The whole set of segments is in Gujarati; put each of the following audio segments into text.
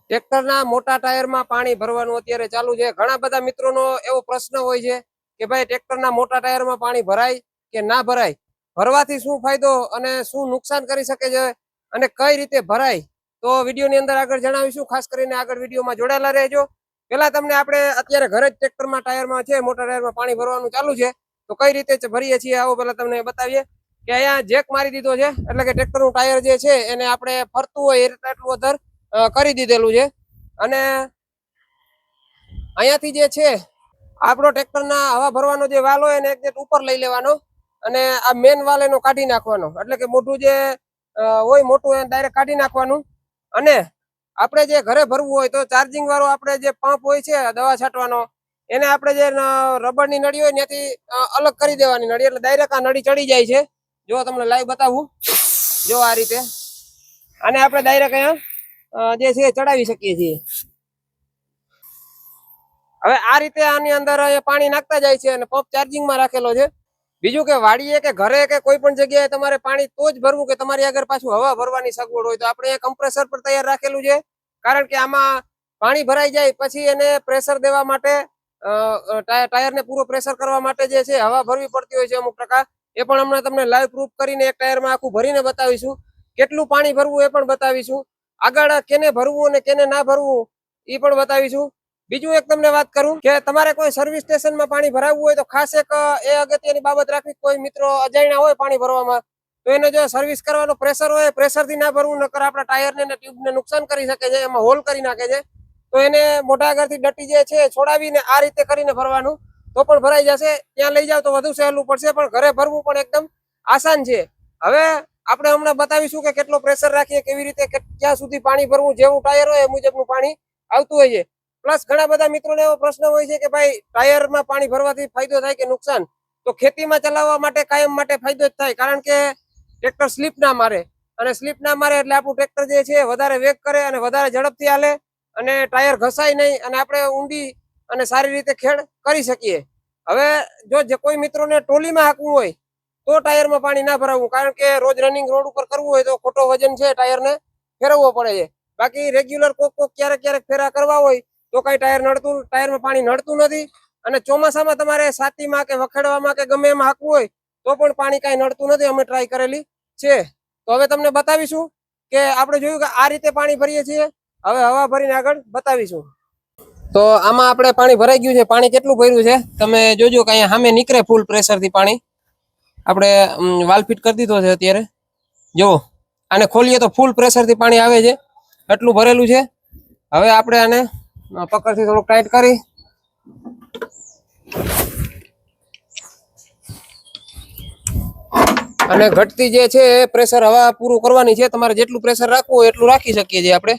ટ્રેક્ટરના મોટા ટાયરમાં પાણી ભરવાનું અત્યારે ચાલુ છે। ઘણા બધા મિત્રોનો એવો પ્રશ્ન હોય છે કે ભાઈ ટ્રેક્ટરના મોટા ટાયરમાં પાણી ભરાય કે ના ભરાય, ભરવાથી શું ફાયદો અને શું નુકસાન કરી શકે છે અને કઈ રીતે ભરાય, તો વિડીયોની અંદર આગળ જણાવીશું। ખાસ કરીને આગળ વિડીયોમાં જોડાયેલા રહેજો। પેલા તમને આપણે અત્યારે ઘરે જ ટ્રેક્ટરમાં ટાયરમાં છે, મોટા ટાયરમાં પાણી ભરવાનું ચાલુ છે, તો કઈ રીતે ભરીએ છીએ આવો પેલા તમને બતાવીએ કે અહીંયા જેક મારી દીધો છે, એટલે કે ટ્રેક્ટરનું ટાયર જે છે એને આપણે ફરતું હોય એ રીતે એટલું વધારે કરી દીધેલું છે। અને અહીંયાથી જે છે આપણો ટ્રેક્ટરના હવા ભરવાનો જે વાલ હોય એને એક ઉપર લઈ લેવાનો અને આ મેન વાલ એનો કાઢી નાખવાનો, એટલે કે મોટું જે હોય મોટું એને ડાયરેક્ટ કાઢી નાખવાનું। અને આપણે જે ઘરે ભરવું હોય તો ચાર્જિંગ વાળો આપણે જે પંપ હોય છે દવા છાંટવાનો, એને આપણે જે રબરની નળી હોય ત્યાંથી અલગ કરી દેવાની નળી, એટલે ડાયરેક્ટ આ નળી ચડી જાય છે। જો તમને લાઈવ બતાવું, જો આ રીતે આને આપણે ડાયરેક્ટ અહીંયા જે છે ચડાવી શકીએ છીએ। હવે આ રીતે આની અંદર પાણી નાખતા જાય છે અને પંપ ચાર્જિંગમાં રાખેલો છે। બીજું કે વાડીએ કે ઘરે કે કોઈ પણ જગ્યાએ તમારે પાણી તો જ ભરવું કે તમારી આગળ પાછું હવા ભરવાની સગવડ હોય, તો આપણે કમ્પ્રેસર પર તૈયાર રાખેલું છે। કારણ કે આમાં પાણી ભરાઈ જાય પછી એને પ્રેશર દેવા માટે ટાયરને પૂરો પ્રેશર કરવા માટે જે છે હવા ભરવી પડતી હોય છે અમુક ટકા। એ પણ હમણાં તમને લાઈવ પ્રૂફ કરીને એક ટાયરમાં આખું ભરીને બતાવીશું, કેટલું પાણી ભરવું એ પણ બતાવીશું, આગળ કેને ભરવું અને કેને ના ભરવું એ પણ બતાવીશું। બીજું એક તમને વાત કરું કે તમારે કોઈ સર્વિસ સ્ટેશનમાં પાણી ભરાવવું હોય તો ખાસ એક એ અગત્યની બાબત રાખવી, કોઈ મિત્રો અજાણ્યા હોય પાણી ભરવામાં તો એને જો સર્વિસ કરવાનો પ્રેશર હોય, પ્રેશરથી ના ભરવું, નકર આપણા ટાયરને ને ટ્યુબને નુકસાન કરી શકે છે, એમાં હોલ કરી નાખે છે। તો એને મોઢા આગળથી ડટી જે છે છોડાવીને આ રીતે કરીને ભરવાનું, તો પણ ભરાઈ જશે। ત્યાં લઈ જાવ તો વધુ સહેલું પડશે, પણ ઘરે ભરવું પણ એકદમ આસાન છે। હવે આપણે હમણાં બતાવીશું કે કેટલો પ્રેશર રાખીએ, કેવી રીતે ક્યાં સુધી પાણી ભરવું, જેવું ટાયર હોય એ મુજબનું પાણી આવતું હોય છે। પ્લસ ઘણા બધા મિત્રોને એવો પ્રશ્ન હોય છે કે ભાઈ ટાયરમાં પાણી ભરવાથી ફાયદો થાય કે નુકસાન, તો ખેતીમાં ચલાવવા માટે કાયમ માટે ફાયદો જ થાય, કારણ કે ટ્રેક્ટર સ્લીપ ના મારે, અને સ્લીપ ના મારે એટલે આપણું ટ્રેક્ટર જે છે વધારે વેગ કરે અને વધારે ઝડપથી હાલે અને ટાયર ઘસાય નહીં અને આપણે ઊંડી અને સારી રીતે ખેડ કરી શકીએ। હવે જો કોઈ મિત્રોને ટોલીમાં હાંકવું હોય તો ટાયરમાં પાણી ના ભરાવવું, કારણ કે રોજ રનિંગ રોડ ઉપર કરવું હોય તો ખોટો વજન છે ટાયરને ફેરવવો પડે છે। બાકી રેગ્યુલર કોક ક્યારેક ફેરા કરવા હોય તો કઈ ટાયરમાં પાણી નડતું નથી, અને ચોમાસામાં તમારે સાતીમાં કે વખેડવામાં કે ગમે એમાં હાંકવું હોય તો પણ પાણી કઈ નડતું નથી, અમે ટ્રાય કરેલી છે। તો હવે તમને બતાવીશું કે આપણે જોયું કે આ રીતે પાણી ભરીએ છીએ, હવે હવા ભરીને આગળ બતાવીશું। તો આમાં આપણે પાણી ભરાઈ ગયું છે, પાણી કેટલું ભર્યું છે તમે જોજો કે અહીંયા સામે નીકળે ફૂલ પ્રેશરથી પાણી, આપણે વાલ ફિટ કરી દીધો છે અત્યારે, જો આને ખોલીએ તો ફૂલ પ્રેશરથી પાણી આવે છે, એટલું ભરેલું છે। હવે આપણે આને પકડથી થોડુંક ટાઈટ કરી અને ઘટતી જે છે પ્રેશર હવા પૂરું કરવાની છે। તમારે જેટલું પ્રેશર રાખવું હોય એટલું રાખી શકીએ છીએ આપણે।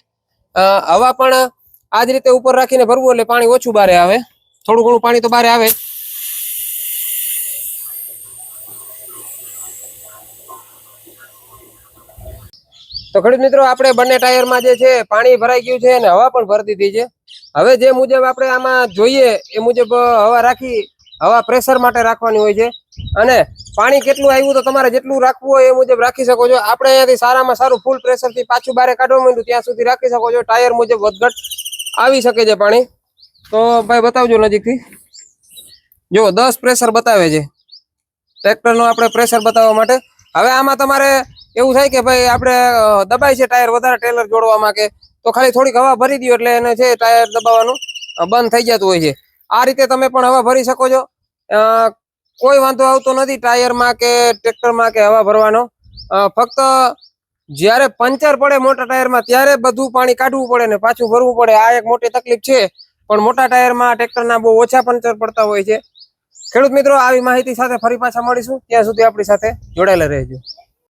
હવા પણ આ જ રીતે ઉપર રાખીને ભરવું એટલે પાણી ઓછું બહાર આવે, થોડું ઘણું પાણી તો બહાર આવે જ। તો ખેડૂત મિત્રો આપણે બંને ટાયરમાં જે છે પાણી ભરાઈ ગયું છે અને હવા પણ ભરી દીધી છે। હવે જે મુજબ આપણે આમાં જોઈએ એ મુજબ હવા રાખી, હવા પ્રેશર માટે રાખવાની હોય છે, અને પાણી કેટલું આવ્યું તો તમારે જેટલું રાખવું હોય એ મુજબ રાખી શકો છો। આપણે અહીંયાથી સારામાં સારું ફૂલ પ્રેશરથી પાછું બહાર કાઢવા માંડ્યું ત્યાં સુધી રાખી શકો છો, ટાયર મુજબ વધઘટ આવી શકે છે પાણી। તો ભાઈ બતાવજો નજીકથી, જો 10 પ્રેશર બતાવે છે ટ્રેક્ટરનો, આપણે પ્રેશર બતાવવા માટે। હવે આમાં તમારે એવું થાય કે ભાઈ આપણે દબાય છે ટાયર વધારે ટેલર જોડવામાં કે, તો ખાલી થોડીક હવા ભરી દો એટલે એને છે ટાયર દબાવવાનું બંધ થઈ જતું હોય છે। આ રીતે તમે પણ હવા ભરી શકો છો, કોઈ વાંધો આવતો નથી ટાયરમાં કે ટ્રેક્ટરમાં કે હવા ભરવાનો। ફક્ત જ્યારે પંચર પડે મોટા ટાયરમાં ત્યારે બધું પાણી કાઢવું પડે ને પાછું ભરવું પડે, આ એક મોટી તકલીફ છે। પણ મોટા ટાયરમાં ટ્રેક્ટરના બહુ ઓછા પંચર પડતા હોય છે। ખેડૂત મિત્રો આવી માહિતી સાથે ફરી પાછા મળીશું, ત્યાં સુધી આપણી સાથે જોડાયેલા રહેજો।